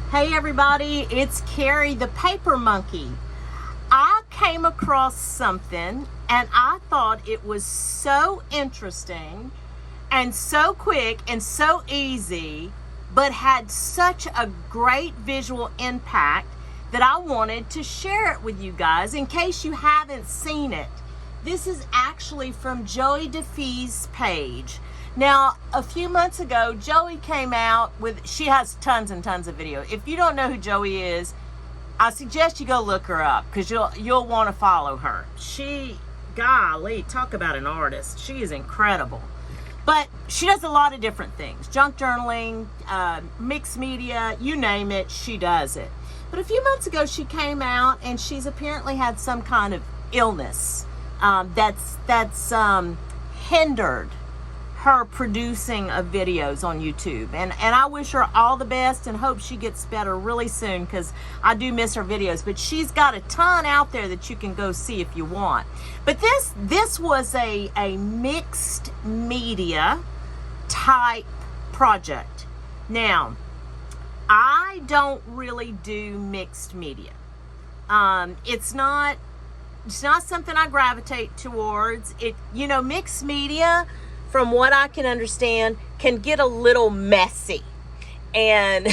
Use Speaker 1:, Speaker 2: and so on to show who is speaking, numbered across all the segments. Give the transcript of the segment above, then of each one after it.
Speaker 1: Hey everybody, it's Carrie the Paper Monkey. I came across something and I thought it was so interesting and so quick and so easy, but had such a great visual impact that I wanted to share it with you guys in case you haven't seen it. This is actually from Joey DeFee's page. Now, a few months ago, Joey came out with, she has tons and tons of video. If you don't know who Joey is, I suggest you go look her up because you'll want to follow her. She, golly, talk about an artist. She is incredible. But she does a lot of different things. Junk journaling, mixed media, you name it, she does it. But a few months ago, she came out and she's apparently had some kind of illness that's hindered her producing of videos on YouTube, and I wish her all the best and hope she gets better really soon because I do miss her videos. But she's got a ton out there that you can go see if you want. But this was a mixed media type project. Now, I don't really do mixed media. It's not something I gravitate towards. Mixed media, from what I can understand, can get a little messy. And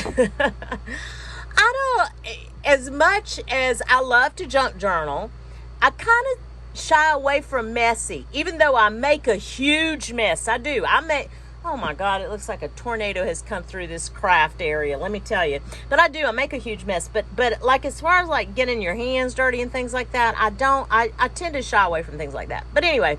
Speaker 1: as much as I love to junk journal, I kind of shy away from messy, even though I make a huge mess. I do. Oh my God, it looks like a tornado has come through this craft area, let me tell you. But I make a huge mess. But like as far as like getting your hands dirty and things like that, I tend to shy away from things like that. But anyway,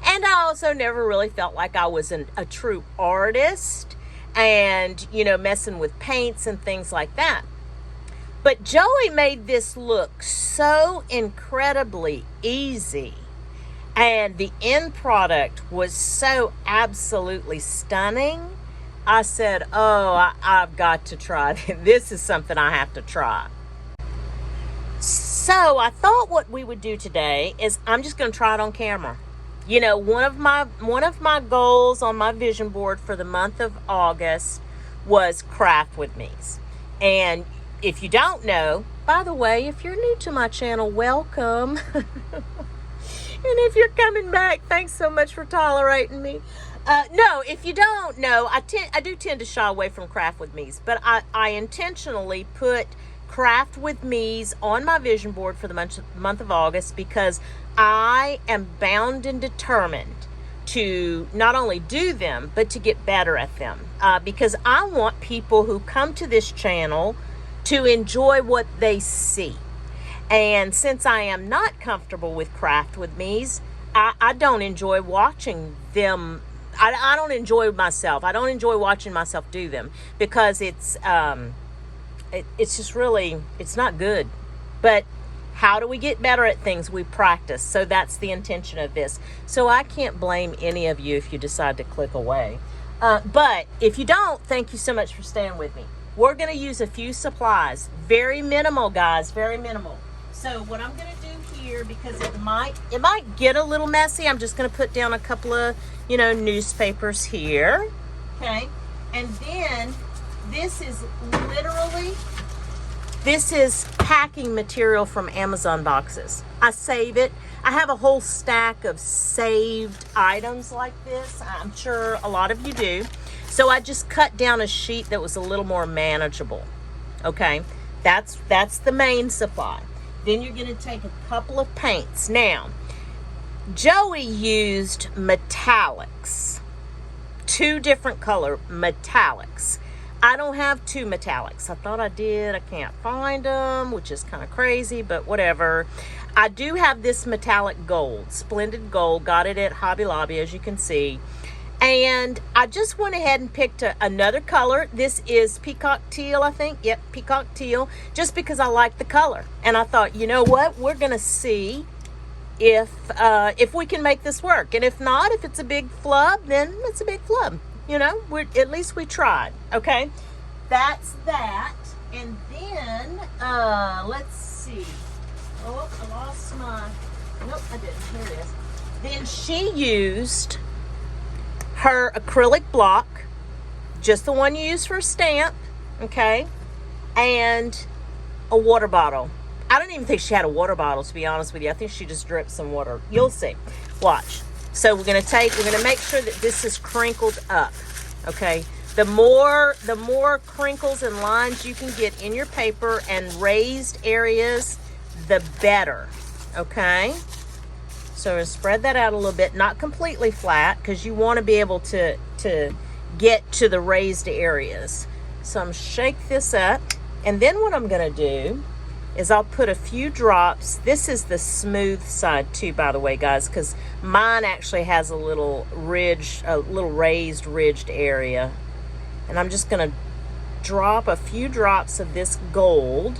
Speaker 1: and I also never really felt like I was a true artist and, messing with paints and things like that. But Joey made this look so incredibly easy. And the end product was so absolutely stunning. I said, oh, I've got to try this. This is something I have to try. So I thought what we would do today is I'm just going to try it on camera. One of my goals on my vision board for the month of August was craft with me's. And if you don't know, by the way, if you're new to my channel, welcome. And if you're coming back, thanks so much for tolerating me. No, if you don't know, I do tend to shy away from craft with me's, but I intentionally put craft with me's on my vision board for the month of August because I am bound and determined to not only do them, but to get better at them. Because I want people who come to this channel to enjoy what they see. And since I am not comfortable with craft with me's, I don't enjoy watching them. I don't enjoy myself. I don't enjoy watching myself do them because it's just really, it's not good. But how do we get better at things? We practice. So that's the intention of this. So I can't blame any of you if you decide to click away. But if you don't, thank you so much for staying with me. We're going to use a few supplies. Very minimal, guys. Very minimal. So what I'm going to do here, because it might get a little messy, I'm just going to put down a couple of, newspapers here. Okay. And then this is packing material from Amazon boxes. I save it. I have a whole stack of saved items like this. I'm sure a lot of you do. So I just cut down a sheet that was a little more manageable. Okay, that's the main supply. Then you're going to take a couple of paints. Now, Joey used metallics, 2 different color metallics. I don't have 2 metallics. I thought I did. I can't find them, which is kind of crazy, but whatever. I do have this metallic gold, splendid gold. Got it at Hobby Lobby, as you can see. And I just went ahead and picked another color. This is peacock teal, I think. Yep, peacock teal, just because I like the color. And I thought, you know what? We're going to see if we can make this work. And if not, if it's a big flub, then it's a big flub. At least we tried. Okay, that's that. And then let's see. Oh, I lost my, nope, I didn't. Here it is. Then she used her acrylic block, just the one you use for a stamp, okay? and a water bottle. I don't even think she had a water bottle, to be honest with you. I think she just dripped some water. You'll see. Watch. So we're going to make sure that this is crinkled up. Okay. The more crinkles and lines you can get in your paper and raised areas, the better. Okay. So we're going to spread that out a little bit, not completely flat, because you want to be able to get to the raised areas. So I'm going to shake this up. And then what I'm going to do is I'll put a few drops. This is the smooth side too, by the way, guys, because mine actually has a little ridge, a little raised, ridged area. And I'm just going to drop a few drops of this gold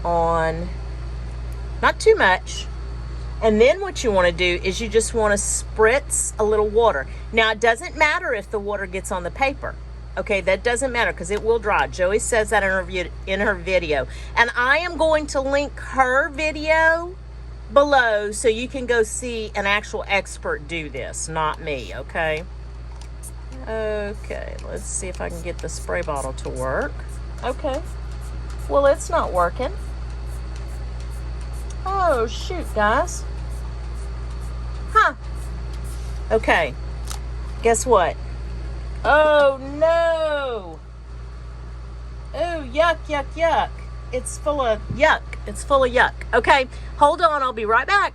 Speaker 1: on, not too much. And then what you want to do is you just want to spritz a little water. Now, it doesn't matter if the water gets on the paper. Okay, that doesn't matter because it will dry. Joey says that in her video. And I am going to link her video below so you can go see an actual expert do this, not me, okay? Okay, let's see if I can get the spray bottle to work. Okay, well, it's not working. Oh, shoot, guys. Huh. Okay, guess what? Oh, no. Oh, yuck, yuck, yuck. It's full of yuck. It's full of yuck. Okay, hold on. I'll be right back.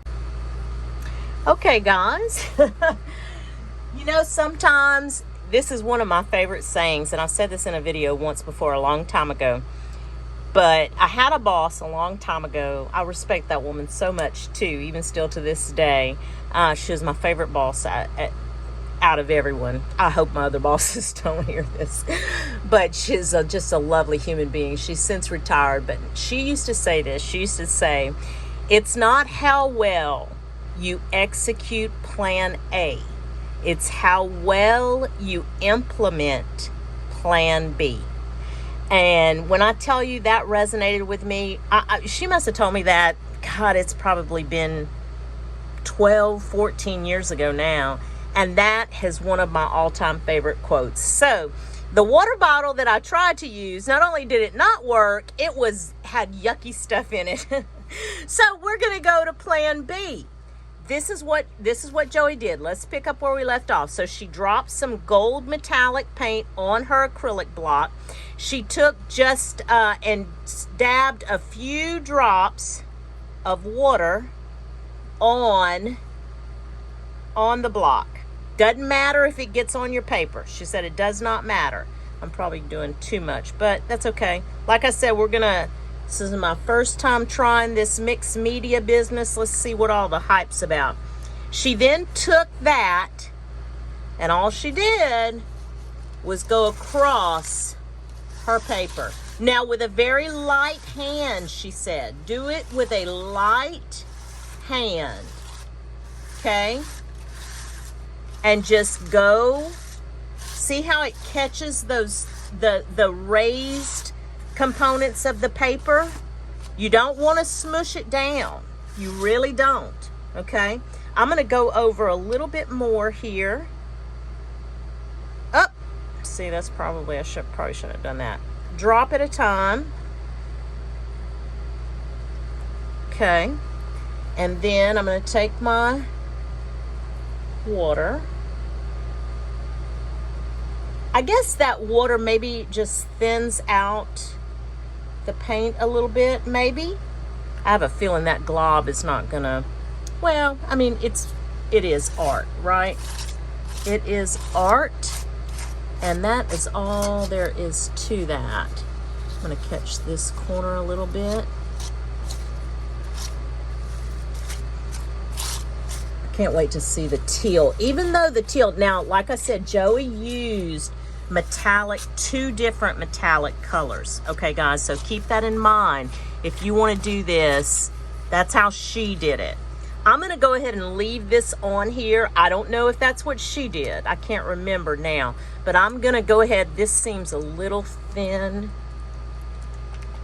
Speaker 1: Okay, guys. You know, sometimes this is one of my favorite sayings, and I said this in a video once before a long time ago. But I had a boss a long time ago. I respect that woman so much, too, even still to this day. She was my favorite boss out of everyone. I hope my other bosses don't hear this. But she's just a lovely human being. She's since retired. But she used to say this. She used to say, it's not how well you execute plan A. It's how well you implement plan B. And when I tell you that resonated with me, she must have told me that, God, it's probably been 12, 14 years ago now. And that is one of my all-time favorite quotes. So the water bottle that I tried to use, not only did it not work, it had yucky stuff in it. So we're going to go to plan B. This is what Joey did. Let's pick up where we left off. So she dropped some gold metallic paint on her acrylic block. She took just and dabbed a few drops of water on the block. Doesn't matter if it gets on your paper. She said it does not matter. I'm probably doing too much, but that's okay. Like I said, this is my first time trying this mixed media business. Let's see what all the hype's about. She then took that, and all she did was go across her paper. Now, with a very light hand, she said. Do it with a light hand. Okay? And just go. See how it catches the raised components of the paper? You don't want to smush it down. You really don't. Okay? I'm going to go over a little bit more here. Up. See, that's probably, I probably shouldn't have done that. Drop at a time. Okay. And then I'm going to take my water. I guess that water maybe just thins out the paint a little bit, maybe. I have a feeling that glob is not gonna, well, I mean, it is art, right? It is art, and that is all there is to that. I'm gonna catch this corner a little bit. I can't wait to see the teal. Even though the teal, now, like I said, Joey used two different metallic colors. Okay, guys, so keep that in mind. If you want to do this, that's how she did it. I'm going to go ahead and leave this on here. I don't know if that's what she did. I can't remember now. But I'm going to go ahead. This seems a little thin.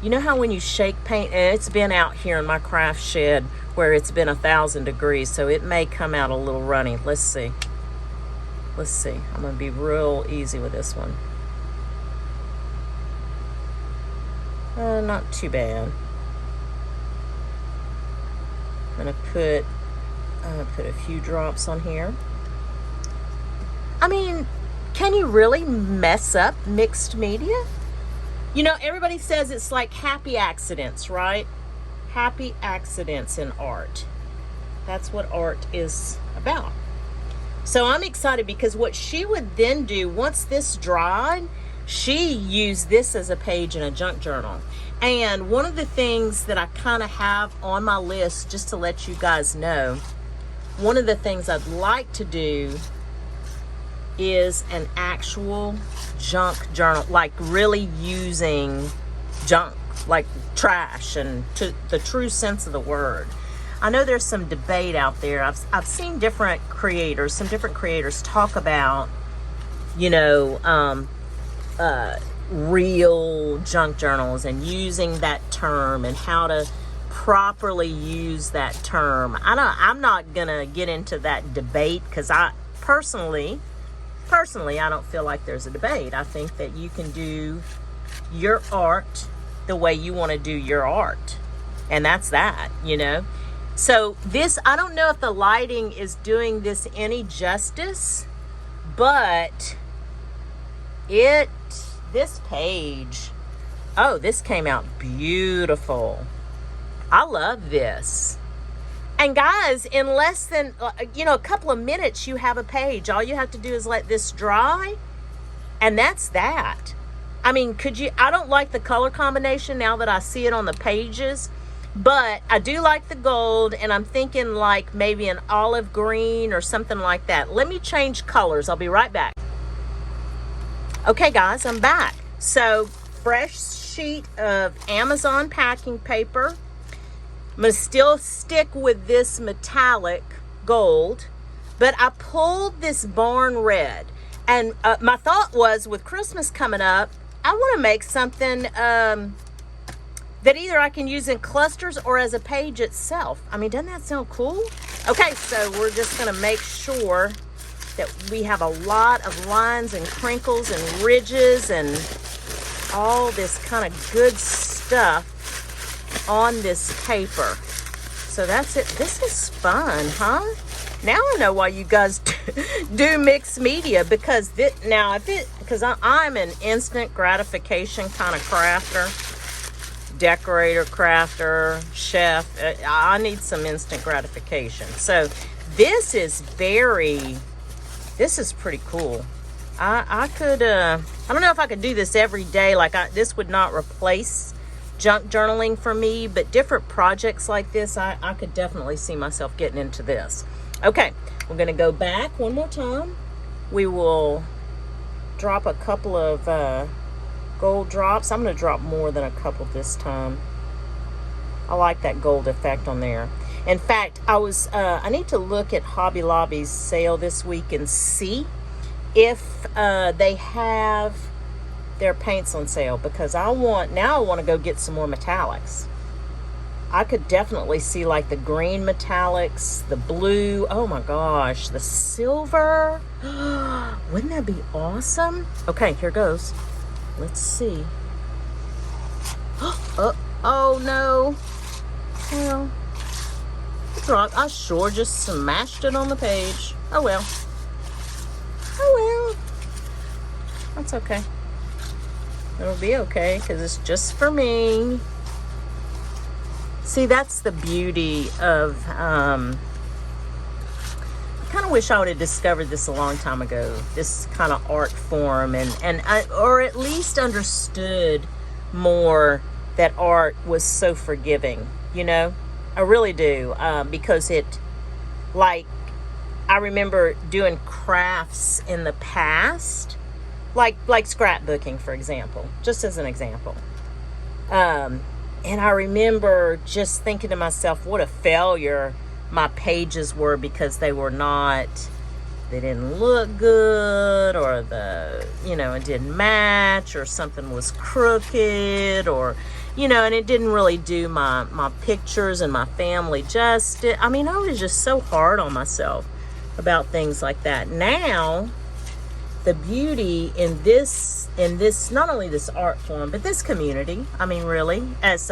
Speaker 1: You know how when you shake paint, and it's been out here in my craft shed where it's been 1,000 degrees, so it may come out a little runny. Let's see. Let's see. I'm going to be real easy with this one. Not too bad. I'm gonna put a few drops on here. I mean, can you really mess up mixed media? You know, everybody says it's like happy accidents, right? Happy accidents in art. That's what art is about. So I'm excited because what she would then do, once this dried, she used this as a page in a junk journal. And one of the things that I kind of have on my list, just to let you guys know, one of the things I'd like to do is an actual junk journal, like really using junk, like trash, and to the true sense of the word. I know there's some debate out there. I've seen some different creators talk about, you know, real junk journals and using that term and how to properly use that term. I'm not gonna get into that debate because I personally I don't feel like there's a debate. I think that you can do your art the way you want to do your art, and that's that, you know. So this, I don't know if the lighting is doing this any justice, but this page, oh, this came out beautiful. I love this. And guys, in less than, you know, a couple of minutes, you have a page. All you have to do is let this dry, and that's that. I mean, I don't like the color combination now that I see it on the pages, but I do like the gold, and I'm thinking like maybe an olive green or something like that. Let me change colors. I'll be right back. Okay, guys, I'm back. So, fresh sheet of Amazon packing paper. I'm going to still stick with this metallic gold, but I pulled this barn red. And my thought was, with Christmas coming up, I want to make something that either I can use in clusters or as a page itself. I mean, doesn't that sound cool? Okay, so we're just going to make sure that we have a lot of lines and crinkles and ridges and all this kind of good stuff on this paper. So that's it. This is fun, huh? Now I know why you guys do mixed media, because I'm an instant gratification kind of crafter, decorator, crafter, chef. I need some instant gratification. So this is pretty cool. I don't know if I could do this every day. This would not replace junk journaling for me, but different projects like this, I could definitely see myself getting into this. Okay, we're going to go back one more time. We will drop a couple of gold drops. I'm going to drop more than a couple this time. I like that gold effect on there. In fact, I need to look at Hobby Lobby's sale this week and see if they have their paints on sale, because I want to go get some more metallics. I could definitely see like the green metallics, the blue, oh my gosh, the silver. Wouldn't that be awesome? Okay, here goes. Let's see. Oh no. Well, I sure just smashed it on the page. Oh well. That's okay. It'll be okay, because it's just for me. See, that's the beauty of, I kind of wish I would have discovered this a long time ago, this kind of art form, or at least understood more that art was so forgiving, you know? I really do, because I remember doing crafts in the past, like scrapbooking, for example, just as an example. And I remember just thinking to myself, what a failure my pages were, because they didn't look good, or it didn't match, or something was crooked, or, and it didn't really do my pictures and my family justice. I was just so hard on myself about things like that. Now, the beauty in this, not only this art form, but this community. I mean, really, as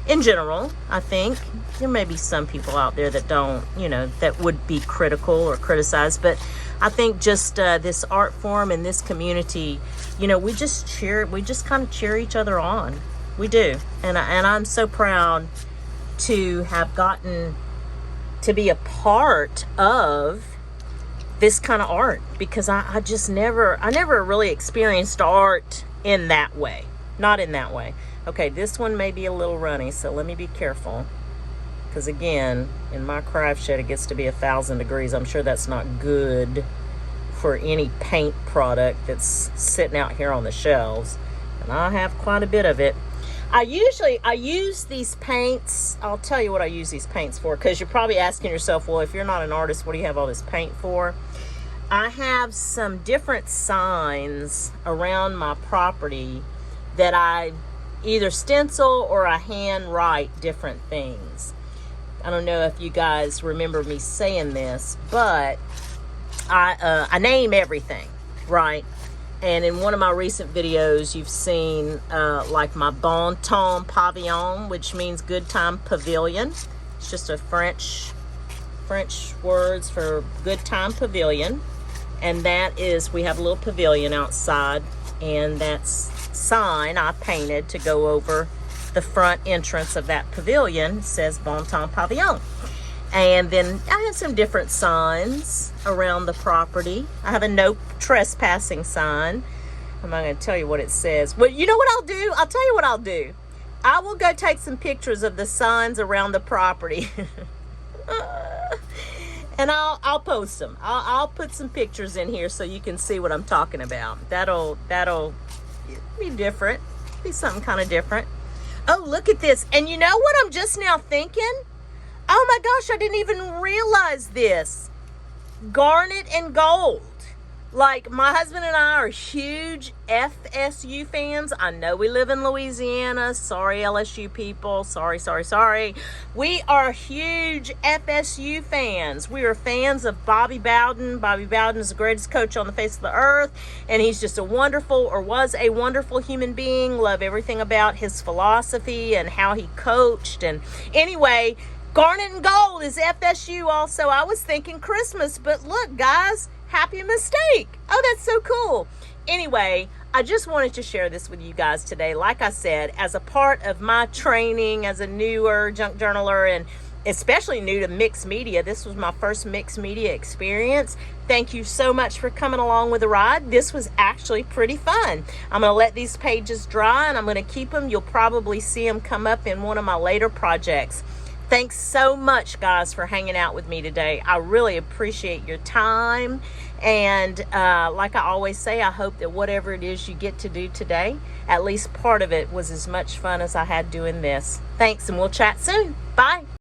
Speaker 1: in general, I think there may be some people out there that don't, you know, that would be critical or criticized, but I think just this art form and this community, you know, we just kind of cheer each other on. We do. And I'm so proud to have gotten to be a part of this kind of art, because I never really experienced art in that way. Not in that way. Okay, this one may be a little runny, so let me be careful. Because again, in my craft shed, it gets to be 1,000 degrees. I'm sure that's not good for any paint product that's sitting out here on the shelves. And I have quite a bit of it. I use these paints. I'll tell you what I use these paints for, because you're probably asking yourself, well, if you're not an artist, what do you have all this paint for? I have some different signs around my property that I either stencil or I hand write different things. I don't know if you guys remember me saying this, but I name everything, right? And in one of my recent videos, you've seen like my Bon Temps Pavillon, which means good time pavilion. It's just a French words for good time pavilion. And that is, we have a little pavilion outside, and that's sign I painted to go over the front entrance of that pavilion. It says Bon Temps Pavillon. And then I have some different signs around the property. I have a no trespassing sign. I'm not going to tell you what it says. Well, you know what I'll do? I'll tell you what I'll do. I will go take some pictures of the signs around the property. And I'll post them. I'll put some pictures in here so you can see what I'm talking about. That'll be different. Be something kind of different. Oh, look at this. And you know what I'm just now thinking? Oh my gosh, I didn't even realize this. Garnet and gold. Like, my husband and I are huge FSU fans. I know we live in Louisiana. Sorry, LSU people. Sorry. We are huge FSU fans. We are fans of Bobby Bowden. Bobby Bowden is the greatest coach on the face of the earth. And he's just was a wonderful human being. Love everything about his philosophy and how he coached. And anyway, Garnet and gold is FSU also. I was thinking Christmas, but look, guys, happy mistake. Oh, that's so cool. Anyway, I just wanted to share this with you guys today. Like I said, as a part of my training as a newer junk journaler, and especially new to mixed media, this was my first mixed media experience. Thank you so much for coming along with the ride. This was actually pretty fun. I'm going to let these pages dry, and I'm going to keep them. You'll probably see them come up in one of my later projects. Thanks so much, guys, for hanging out with me today. I really appreciate your time. And like I always say, I hope that whatever it is you get to do today, at least part of it was as much fun as I had doing this. Thanks, and we'll chat soon. Bye.